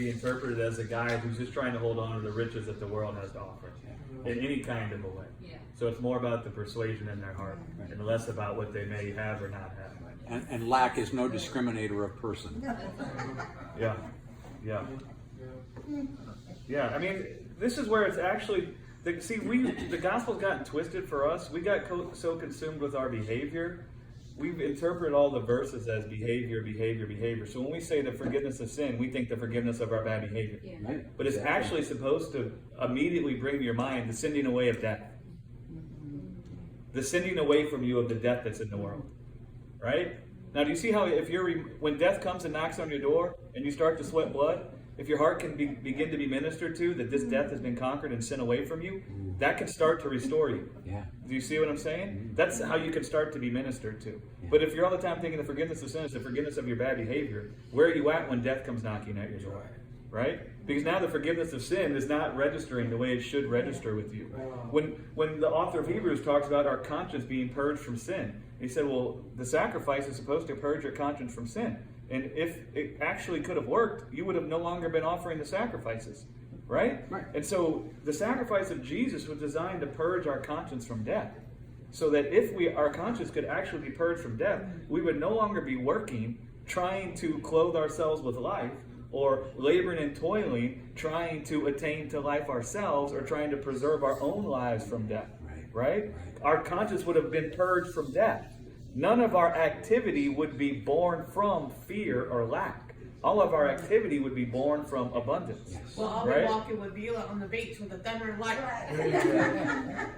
be interpreted as a guy who's just trying to hold on to the riches that the world has to offer in any kind of a way. Yeah. So it's more about the persuasion in their heart and less about what they may have or not have. And lack is no discriminator of person. Yeah, yeah, yeah. I mean, this is where it's actually. The gospel's gotten twisted for us. We got so consumed with our behavior. We've interpreted all the verses as behavior, behavior, behavior. So when we say the forgiveness of sin, we think the forgiveness of our bad behavior. Yeah. Right? But it's actually supposed to immediately bring to your mind the sending away of death. The sending away from you of the death that's in the world. Right? Now, do you see how when death comes and knocks on your door and you start to sweat blood, if your heart can begin to be ministered to, that this death has been conquered and sin away from you, that can start to restore you. Yeah. Do you see what I'm saying? That's how you can start to be ministered to. But if you're all the time thinking the forgiveness of sin is the forgiveness of your bad behavior, where are you at when death comes knocking at your door? Right? Because now the forgiveness of sin is not registering the way it should register with you. When the author of Hebrews talks about our conscience being purged from sin, he said, well, the sacrifice is supposed to purge your conscience from sin. And if it actually could have worked, you would have no longer been offering the sacrifices. Right? And so the sacrifice of Jesus was designed to purge our conscience from death. So that if our conscience could actually be purged from death, we would no longer be working, trying to clothe ourselves with life, or laboring and toiling, trying to attain to life ourselves, or trying to preserve our own lives from death. Right? Our conscience would have been purged from death. None of our activity would be born from fear or lack. All of our activity would be born from abundance. Well, I'll be walking with Beulah on the beach with a thunder and lightning. Amen.